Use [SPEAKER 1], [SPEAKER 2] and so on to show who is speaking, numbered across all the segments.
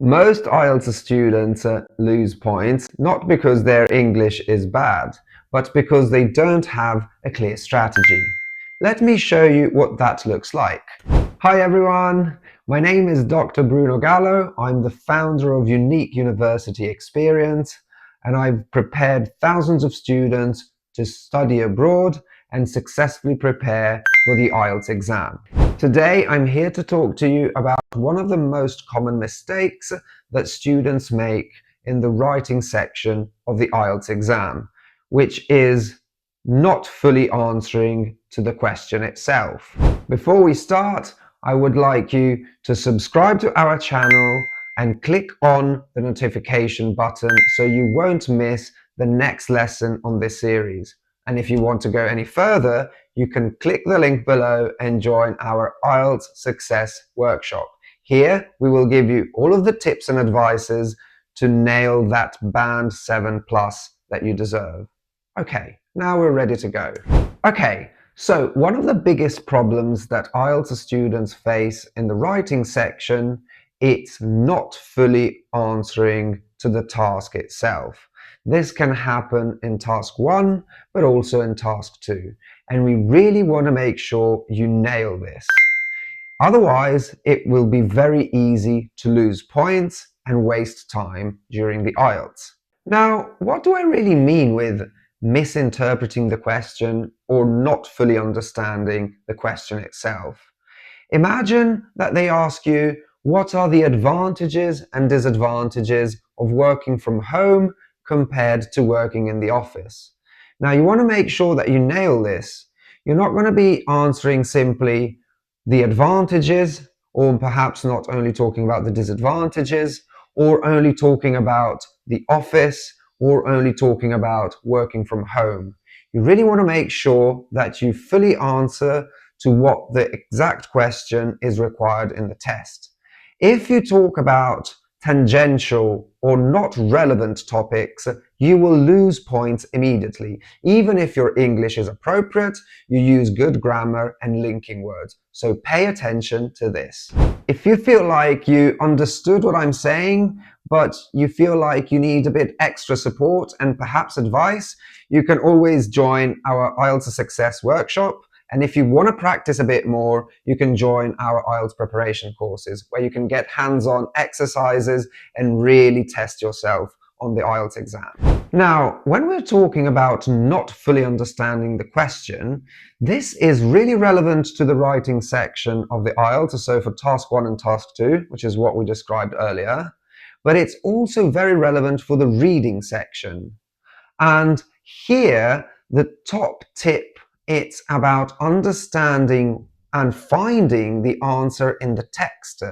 [SPEAKER 1] Most IELTS students lose points not because their English is bad, but because they don't have a clear strategy. Let me show you what that looks like. Hi everyone, my name is Dr. Bruno Gallo. I'm the founder of Unique University Experience, and I've prepared thousands of students to study abroad and successfully prepare for the IELTS exam. Today, I'm here to talk to you about one of the most common mistakes that students make in the writing section of the IELTS exam, which is not fully answering to the question itself. Before we start, I would like you to subscribe to our channel and click on the notification button so you won't miss the next lesson on this series. And if you want to go any further, you can click the link below and join our IELTS Success Workshop. Here, we will give you all of the tips and advices to nail that Band 7 plus that you deserve. Okay, now we're ready to go. Okay, so one of the biggest problems that IELTS students face in the writing section, it's not fully answering to the task itself. This can happen in task 1, but also in task 2. And we really want to make sure you nail this. Otherwise, it will be very easy to lose points and waste time during the IELTS. Now, what do I really mean with misinterpreting the question or not fully understanding the question itself? Imagine that they ask you, what are the advantages and disadvantages of working from home compared to working in the office? Now, you want to make sure that you nail this. You're not going to be answering simply the advantages, or perhaps not only talking about the disadvantages, or only talking about the office, or only talking about working from home. You really want to make sure that you fully answer to what the exact question is required in the test. If you talk about tangential or not relevant topics, you will lose points immediately. Even if your English is appropriate, you use good grammar and linking words. So pay attention to this. If you feel like you understood what I'm saying, but you feel like you need a bit extra support and perhaps advice, you can always join our IELTS Success Workshop. And if you want to practice a bit more, you can join our IELTS preparation courses, where you can get hands-on exercises and really test yourself on the IELTS exam. Now, when we're talking about not fully understanding the question, this is really relevant to the writing section of the IELTS, so for task 1 and task 2, which is what we described earlier, but it's also very relevant for the reading section. And here, the top tip, it's about understanding and finding the answer in the text.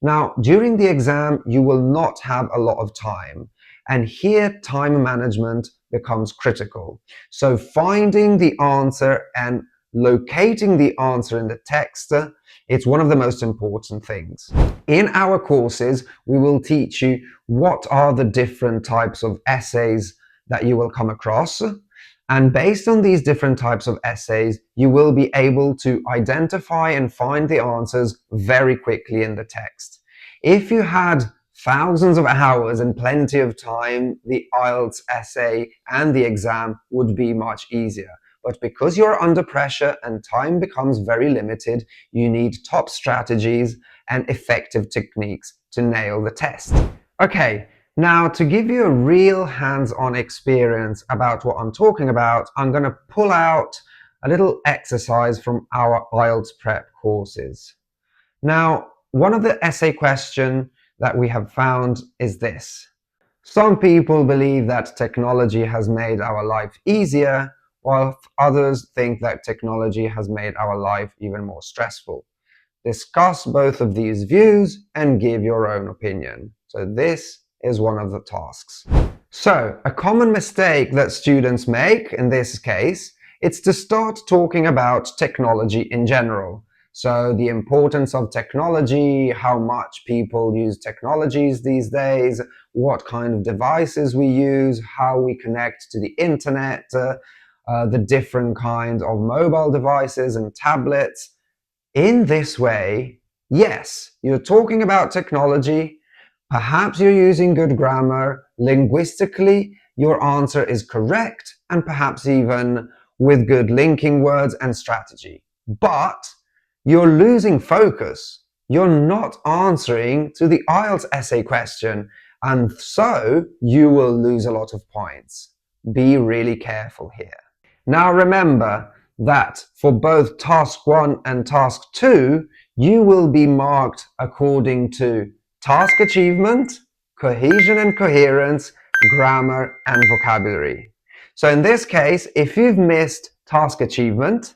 [SPEAKER 1] Now, during the exam, you will not have a lot of time. And here, time management becomes critical. So finding the answer and locating the answer in the text, it's one of the most important things. In our courses, we will teach you what are the different types of essays that you will come across. And based on these different types of essays, you will be able to identify and find the answers very quickly in the text. If you had thousands of hours and plenty of time, the IELTS essay and the exam would be much easier. But because you're under pressure and time becomes very limited, you need top strategies and effective techniques to nail the test. Okay. Now, to give you a real hands-on experience about what I'm talking about, I'm going to pull out a little exercise from our IELTS prep courses. Now, one of the essay questions that we have found is this. Some people believe that technology has made our life easier, while others think that technology has made our life even more stressful. Discuss both of these views and give your own opinion. So this is one of the tasks. So, a common mistake that students make in this case, it's to start talking about technology in general. So the importance of technology, how much people use technologies these days, what kind of devices we use, how we connect to the internet, the different kinds of mobile devices and tablets. In this way, yes, you're talking about technology. Perhaps you're using good grammar, linguistically, your answer is correct, and perhaps even with good linking words and strategy. But you're losing focus. You're not answering to the IELTS essay question, and so you will lose a lot of points. Be really careful here. Now remember that for both task 1 and task 2, you will be marked according to task achievement, cohesion and coherence, grammar and vocabulary. So in this case, if you've missed task achievement,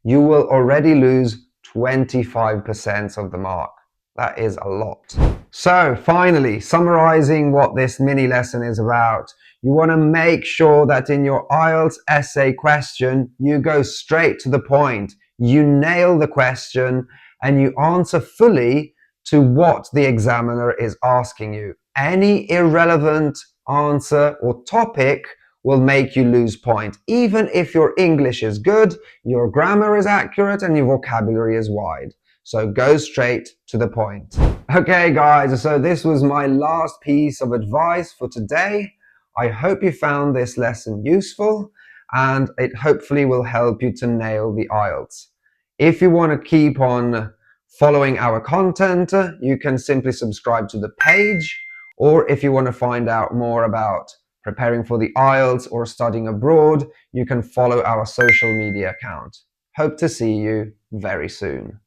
[SPEAKER 1] you will already lose 25% of the mark. That is a lot. So finally, summarizing what this mini lesson is about, you want to make sure that in your IELTS essay question, you go straight to the point, you nail the question, and you answer fully to what the examiner is asking you. Any irrelevant answer or topic will make you lose points. Even if your English is good, your grammar is accurate, and your vocabulary is wide. So go straight to the point. Okay guys, so this was my last piece of advice for today. I hope you found this lesson useful, and it hopefully will help you to nail the IELTS. If you want to keep on following our content, you can simply subscribe to the page, or if you want to find out more about preparing for the IELTS or studying abroad, you can follow our social media account. Hope to see you very soon.